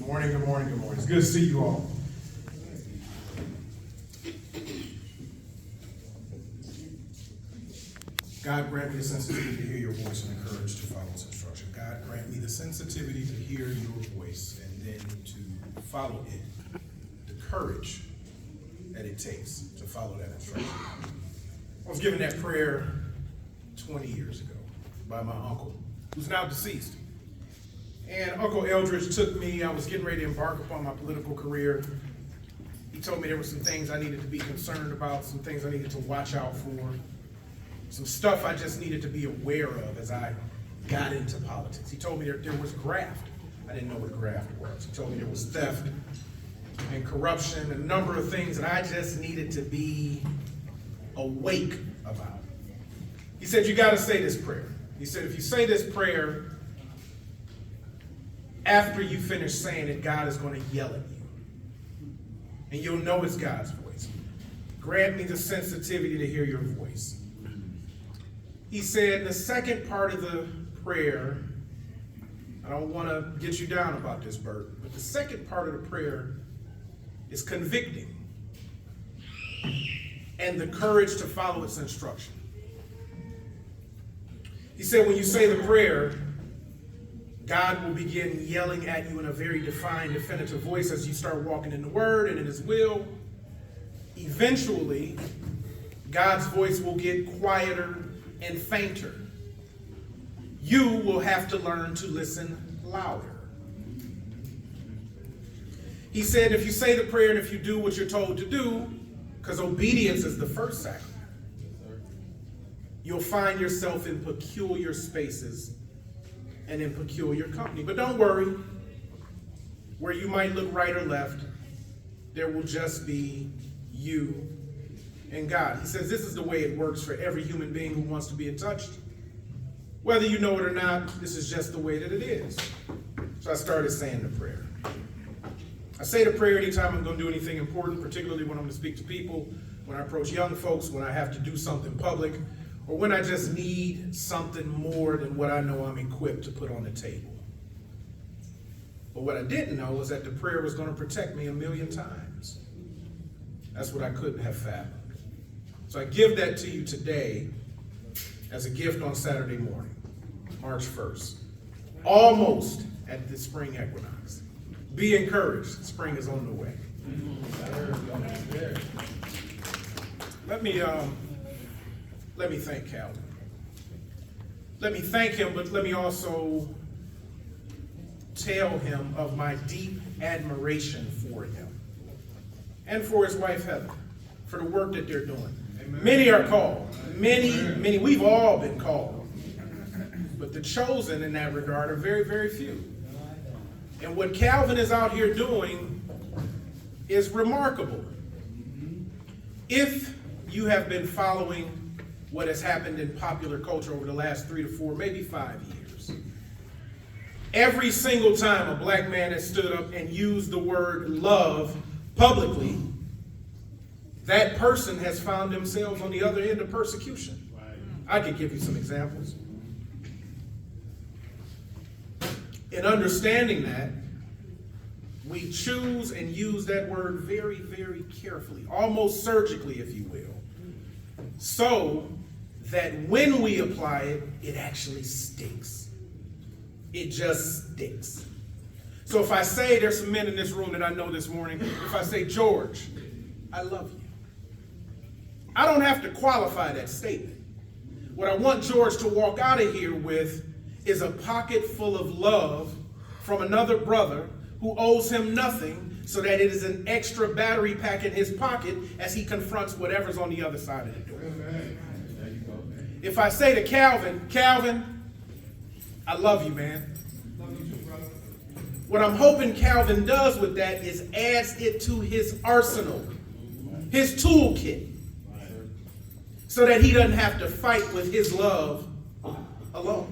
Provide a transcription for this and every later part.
morning, good morning, good morning. It's good to see you all. God grant me the sensitivity to hear your voice and the courage to follow its instruction. God grant me the sensitivity to hear your voice and then to follow it, the courage that it takes to follow that instruction. I was given that prayer 20 years ago by my uncle, who's now deceased. And Uncle Eldridge took me, I was getting ready to embark upon my political career. He told me there were some things I needed to be concerned about, some things I needed to watch out for, some stuff I just needed to be aware of as I got into politics. He told me there was graft. I didn't know what graft was. He told me there was theft and corruption and a number of things that I just needed to be awake about. He said, you got to say this prayer. He said, if you say this prayer, after you finish saying it, God is going to yell at you. And you'll know it's God's voice. Grant me the sensitivity to hear your voice. He said, the second part of the prayer, I don't want to get you down about this, Burt, but the second part of the prayer is convicting and the courage to follow its instruction. He said, when you say the prayer, God will begin yelling at you in a very defined, definitive voice as you start walking in the Word and in His will. Eventually, God's voice will get quieter and fainter. You will have to learn to listen louder. He said, if you say the prayer and if you do what you're told to do, because obedience is the first sacrament, you'll find yourself in peculiar spaces and in peculiar company. But don't worry, where you might look right or left, there will just be you and God. He says this is the way it works for every human being who wants to be in touch. Whether you know it or not, this is just the way that it is. So I started saying the prayer. I say the prayer anytime I'm going to do anything important, particularly when I'm going to speak to people, when I approach young folks, when I have to do something public, or when I just need something more than what I know I'm equipped to put on the table. But what I didn't know was that the prayer was going to protect me 1,000,000 times. That's what I couldn't have fathomed. So I give that to you today as a gift on Saturday morning, March 1st. Almost at the spring equinox. Be encouraged. Spring is on the way. Let me thank Calvin. Let me thank him, but let me also tell him of my deep admiration for him and for his wife Heather, for the work that they're doing. Amen. Many are called. Many. We've all been called. But the chosen in that regard are very, very few. And what Calvin is out here doing is remarkable. If you have been following what has happened in popular culture over the last 3 to 4, maybe 5 years. Every single time a black man has stood up and used the word love publicly, that person has found themselves on the other end of persecution. I could give you some examples. In understanding that, we choose and use that word very, very carefully, almost surgically, if you will, so that when we apply it, it actually sticks. It just sticks. So if I say, there's some men in this room that I know this morning, if I say, George, I love you, I don't have to qualify that statement. What I want George to walk out of here with is a pocket full of love from another brother who owes him nothing, so that it is an extra battery pack in his pocket as he confronts whatever's on the other side of the door. There you go. If I say to Calvin, I love you, man. Love you too, brother. What I'm hoping Calvin does with that is adds it to his arsenal, his toolkit, so that he doesn't have to fight with his love alone.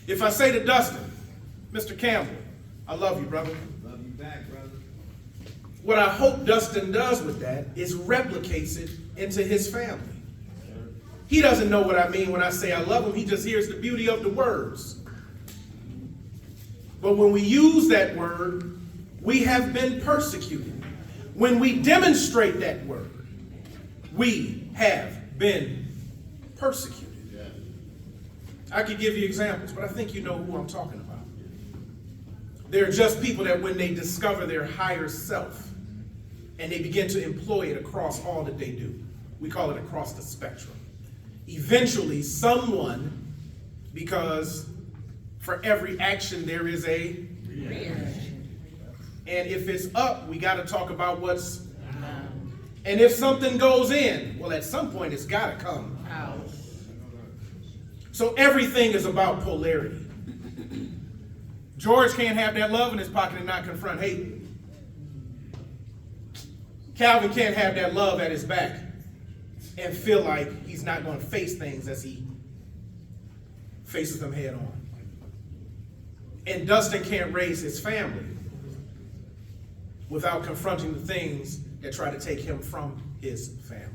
If I say to Dustin, Mr. Campbell, I love you, brother. Love you back, brother. What I hope Dustin does with that is replicates it into his family. He doesn't know what I mean when I say I love him. He just hears the beauty of the words. But when we use that word, we have been persecuted. When we demonstrate that word, we have been persecuted. I could give you examples, but I think you know who I'm talking about. They're just people that when they discover their higher self and they begin to employ it across all that they do, we call it across the spectrum. Eventually, someone, because for every action there is a reaction. And if it's up, we got to talk about what's down. And if something goes in, well, at some point it's got to come out. So everything is about polarity. George can't have that love in his pocket and not confront hate. Calvin can't have that love at his back and feel like he's not going to face things as he faces them head on. And Dustin can't raise his family without confronting the things that try to take him from his family.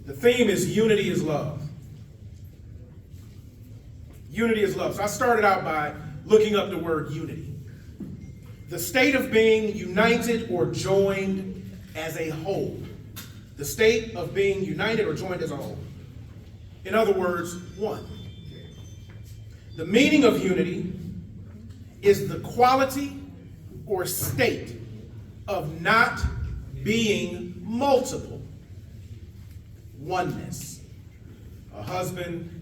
The theme is unity is love. Unity is love. So I started out by looking up the word unity. The state of being united or joined as a whole. The state of being united or joined as a whole. In other words, one. The meaning of unity is the quality or state of not being multiple. Oneness. A husband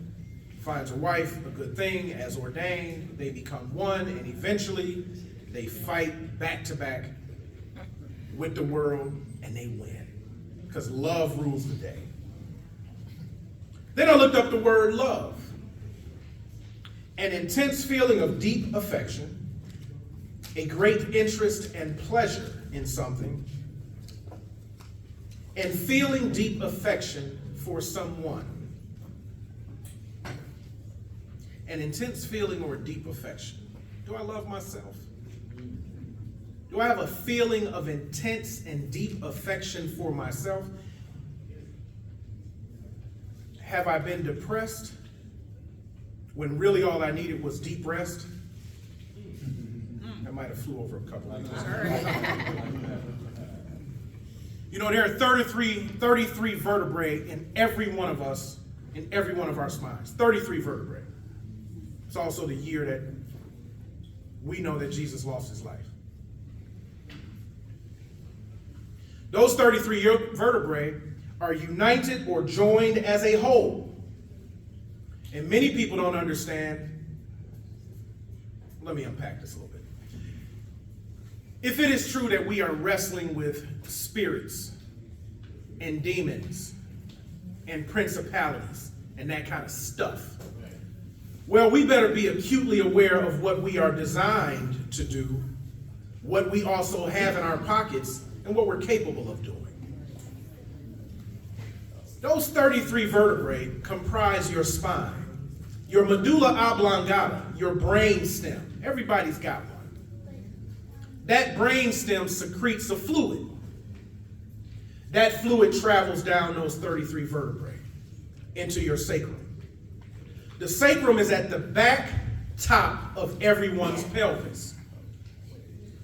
finds a wife a good thing as ordained, they become one, and eventually they fight back to back with the world and they win because love rules the day. Then I looked up the word love. An intense feeling of deep affection, a great interest and pleasure in something, and feeling deep affection for someone. An intense feeling or a deep affection. Do I love myself? Do I have a feeling of intense and deep affection for myself? Have I been depressed when really all I needed was deep rest? I might have flew over a couple of times. You know, there are 33 vertebrae in every one of us, in every one of our spines. 33 vertebrae. It's also the year that we know that Jesus lost his life. Those 33 vertebrae are united or joined as a whole. And many people don't understand. Let me unpack this a little bit. If it is true that we are wrestling with spirits and demons and principalities and that kind of stuff, well, we better be acutely aware of what we are designed to do, what we also have in our pockets, and what we're capable of doing. Those 33 vertebrae comprise your spine, your medulla oblongata, your brain stem. Everybody's got one. That brain stem secretes a fluid. That fluid travels down those 33 vertebrae into your sacrum. The sacrum is at the back top of everyone's pelvis.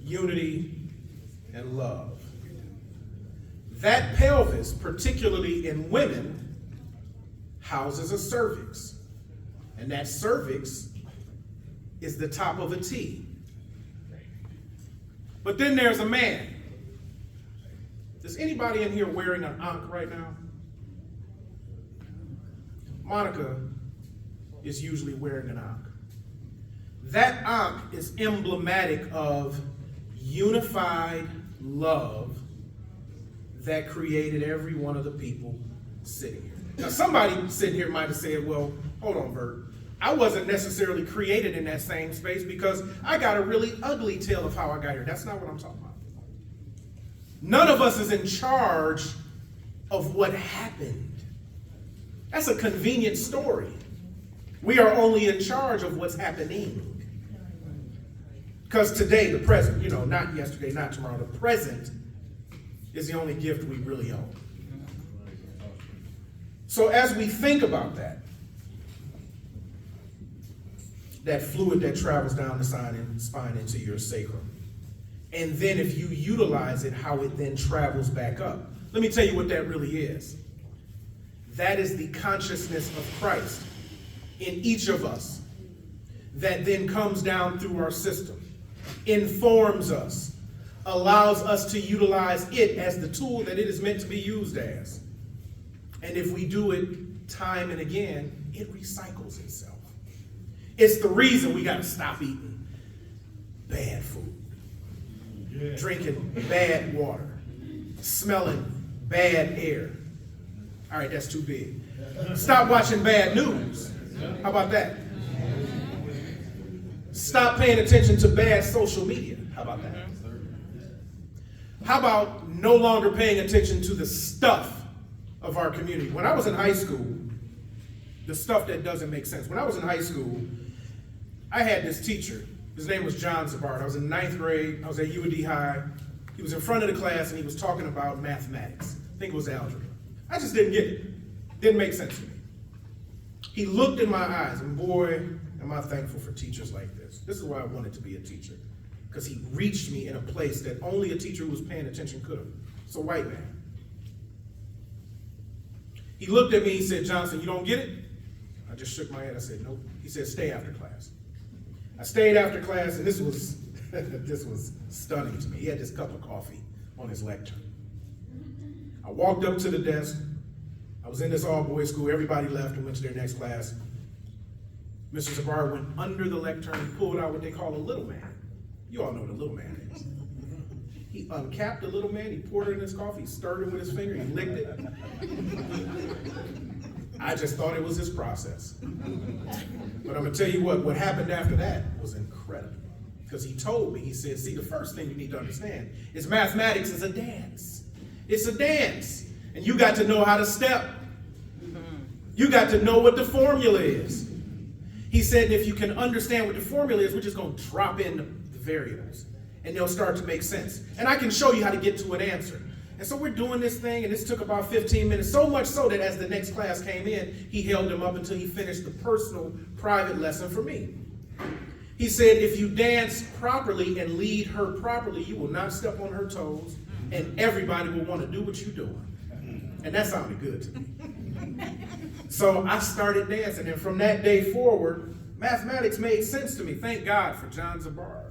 Unity and love. That pelvis, particularly in women, houses a cervix. And that cervix is the top of a T. But then there's a man. Is anybody in here wearing an ankh right now? Monica is usually wearing an ankh. That ankh is emblematic of unified love that created every one of the people sitting here. Now somebody sitting here might have said, well, hold on, Burt. I wasn't necessarily created in that same space because I got a really ugly tale of how I got here. That's not what I'm talking about. None of us is in charge of what happened. That's a convenient story. We are only in charge of what's happening. Because today, the present, not yesterday, not tomorrow, the present is the only gift we really own. So as we think about that, that fluid that travels down the spine into your sacrum. And then if you utilize it, how it then travels back up. Let me tell you what that really is. That is the consciousness of Christ in each of us that then comes down through our system, informs us, allows us to utilize it as the tool that it is meant to be used as. And if we do it time and again, it recycles itself. It's the reason we got to stop eating bad food, drinking bad water, smelling bad air. All right, that's too big. Stop watching bad news. How about that? Stop paying attention to bad social media. How about that? How about no longer paying attention to the stuff of our community? When I was in high school, the stuff that doesn't make sense. When I was in high school, I had this teacher. His name was John Zabard. I was in 9th grade. I was at UD High. He was in front of the class and he was talking about mathematics. I think it was algebra. I just didn't get it. Didn't make sense to me. He looked in my eyes, and boy, am I thankful for teachers like this. This is why I wanted to be a teacher, because he reached me in a place that only a teacher who was paying attention could have. It's a white man. He looked at me, he said, "Johnson, you don't get it?" I just shook my head. I said, "Nope." He said, "Stay after class." I stayed after class, and this was this was stunning to me. He had this cup of coffee on his lectern. I walked up to the desk. I was in this all-boys school. Everybody left and went to their next class. Mr. Zabard went under the lectern and pulled out what they call a little man. You all know what a little man is. He uncapped the little man. He poured it in his coffee. He stirred it with his finger. He licked it. I just thought it was his process. But I'm going to tell you what happened after that was incredible. Because he told me, he said, "See, the first thing you need to understand is mathematics is a dance. It's a dance. And you got to know how to step. You got to know what the formula is." He said, if you can understand what the formula is, we're just going to drop in the variables. And they'll start to make sense. And I can show you how to get to an answer. And so we're doing this thing, and this took about 15 minutes, so much so that as the next class came in, he held him up until he finished the personal, private lesson for me. He said, if you dance properly and lead her properly, you will not step on her toes, and everybody will want to do what you're doing. And that sounded good to me. So I started dancing, and from that day forward, mathematics made sense to me. Thank God for John Zabard.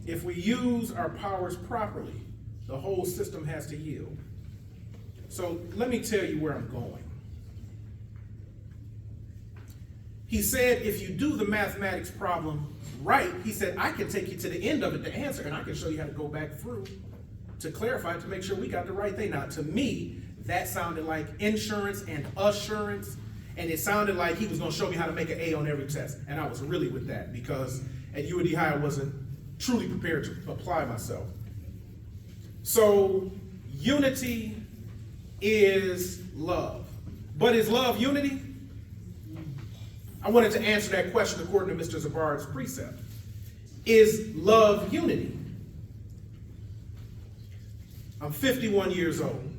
If we use our powers properly, the whole system has to yield. So let me tell you where I'm going. He said, if you do the mathematics problem right, he said, I can take you to the end of it, the answer, and I can show you how to go back through to clarify, to make sure we got the right thing. Now, to me, that sounded like insurance and assurance, and it sounded like he was going to show me how to make an A on every test. And I was really with that, because at UD High, I wasn't truly prepared to apply myself. So, unity is love. But is love unity? I wanted to answer that question according to Mr. Zabard's precept. Is love unity? I'm 51 years old.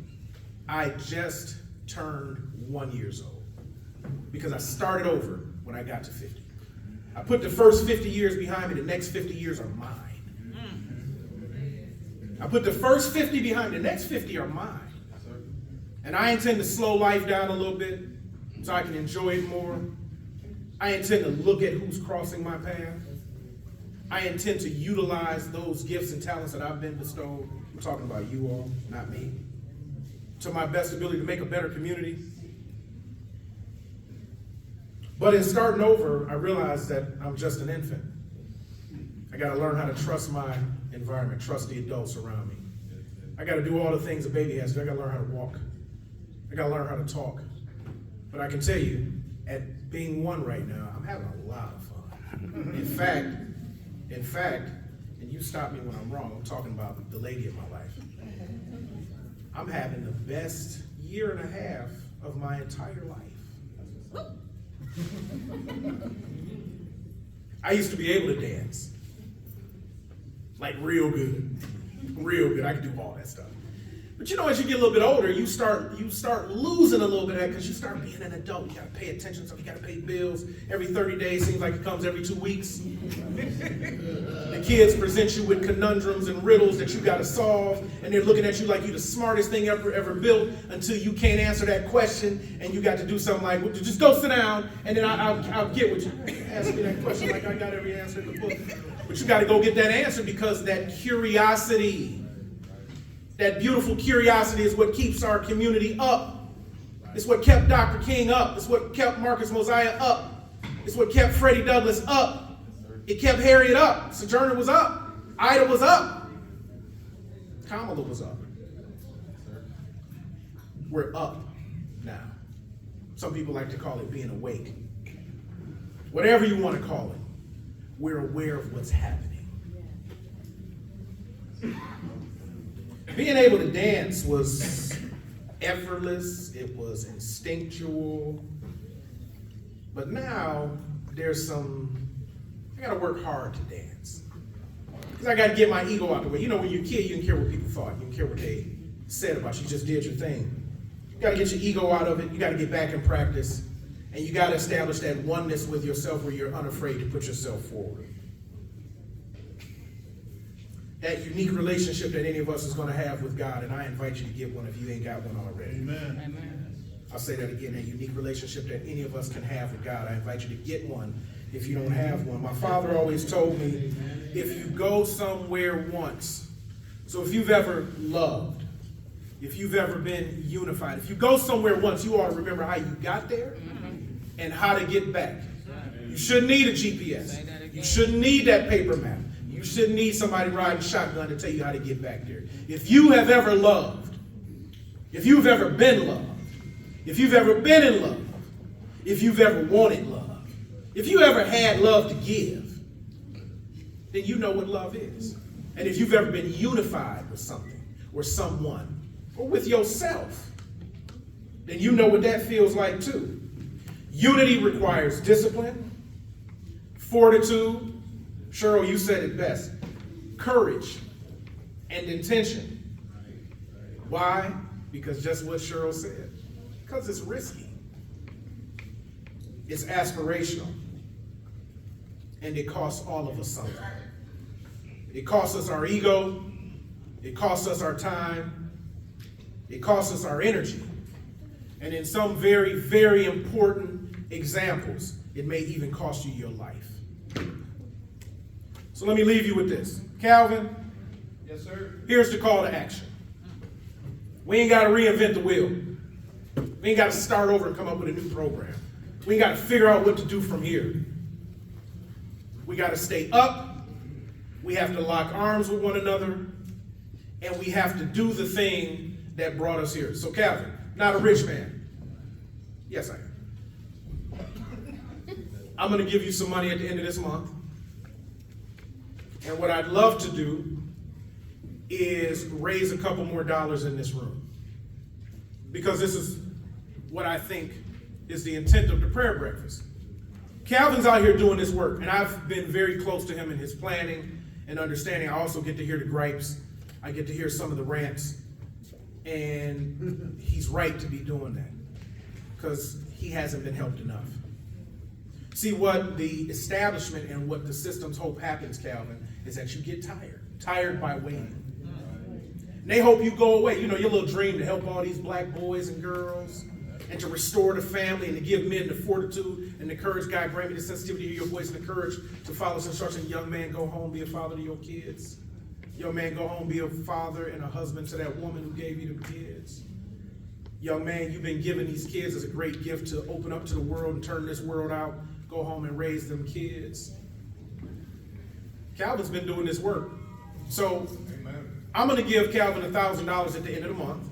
I just turned 1 year old because I started over when I got to 50. I put the first 50 years behind me. The next 50 years are mine. I put the first 50 behind me. The next 50 are mine. And I intend to slow life down a little bit so I can enjoy it more. I intend to look at who's crossing my path. I intend to utilize those gifts and talents that I've been bestowed. I'm talking about you all, not me. To my best ability to make a better community. But in starting over, I realized that I'm just an infant. I got to learn how to trust my environment, trust the adults around me. I got to do all the things a baby has to do. I got to learn how to walk. I got to learn how to talk. But I can tell you, at being one right now, I'm having a lot of fun. In fact, and you stop me when I'm wrong, I'm talking about the lady of my life. I'm having the best year and a half of my entire life. I used to be able to dance. Like real good. Real good. I could do all that stuff. But you know, as you get a little bit older, you start losing a little bit of that because you start being an adult. You got to pay attention, so you got to pay bills. Every 30 days seems like it comes every 2 weeks. The kids present you with conundrums and riddles that you got to solve, and they're looking at you like you're the smartest thing ever built until you can't answer that question, and you got to do something like, well, just go sit down, and then I'll get with you. Ask me that question like I got every answer in the book. But you got to go get that answer because that curiosity, that beautiful curiosity is what keeps our community up. It's what kept Dr. King up. It's what kept Marcus Mosiah up. It's what kept Freddie Douglass up. It kept Harriet up. Sojourner was up. Ida was up. Kamala was up. We're up now. Some people like to call it being awake. Whatever you want to call it, we're aware of what's happening. Being able to dance was effortless, it was instinctual, but now there's I gotta work hard to dance. Because I gotta get my ego out the way. You know, when you're a kid, you didn't care what people thought, you didn't care what they said about you, you just did your thing. You gotta get your ego out of it, you gotta get back in practice, and you gotta establish that oneness with yourself where you're unafraid to put yourself forward. That unique relationship that any of us is going to have with God, and I invite you to get one if you ain't got one already. Amen. Amen. I'll say that again, that unique relationship that any of us can have with God. I invite you to get one if you don't have one. My father always told me, if you go somewhere once, so if you've ever loved, if you've ever been unified, if you go somewhere once, you ought to remember how you got there and how to get back. You shouldn't need a GPS. You shouldn't need that paper map. You shouldn't need somebody riding shotgun to tell you how to get back there. If you have ever loved, if you've ever been loved, if you've ever been in love, if you've ever wanted love, if you ever had love to give, then you know what love is. And if you've ever been unified with something or someone or with yourself, then you know what that feels like too. Unity requires discipline, fortitude, Cheryl, you said it best, courage and intention. Why? Because just what Cheryl said. Because it's risky. It's aspirational. And it costs all of us something. It costs us our ego. It costs us our time. It costs us our energy. And in some very, very important examples, it may even cost you your life. So let me leave you with this. Calvin? Yes, sir. Here's the call to action. We ain't got to reinvent the wheel. We ain't got to start over and come up with a new program. We ain't got to figure out what to do from here. We got to stay up. We have to lock arms with one another. And we have to do the thing that brought us here. So Calvin, not a rich man. Yes, I am. I'm going to give you some money at the end of this month. And what I'd love to do is raise a couple more dollars in this room. Because this is what I think is the intent of the prayer breakfast. Calvin's out here doing this work, and I've been very close to him in his planning and understanding. I also get to hear the gripes. I get to hear some of the rants. And he's right to be doing that because he hasn't been helped enough. See, what the establishment and what the systems hope happens, Calvin, is that you get tired by waiting. And they hope you go away. You know, your little dream to help all these black boys and girls and to restore the family and to give men the fortitude and the courage. God, grant me the sensitivity to hear your voice and the courage to follow his instruction. Young man, go home, be a father to your kids. Young man, go home, be a father and a husband to that woman who gave you the kids. Young man, you've been given these kids as a great gift to open up to the world and turn this world out. Go home and raise them kids. Calvin's been doing this work. So I'm going to give Calvin $1,000 at the end of the month.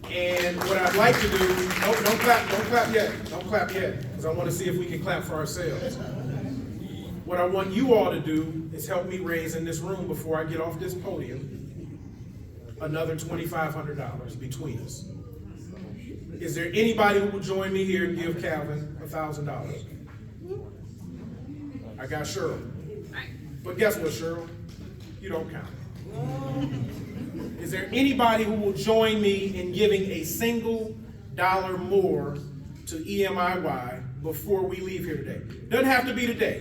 And what I'd like to do, don't clap yet. Don't clap yet, because I want to see if we can clap for ourselves. What I want you all to do is help me raise in this room before I get off this podium another $2,500 between us. Is there anybody who will join me here and give Calvin $1,000? I got Cheryl. But guess what, Cheryl? You don't count. Is there anybody who will join me in giving a single dollar more to EMIY before we leave here today? Doesn't have to be today.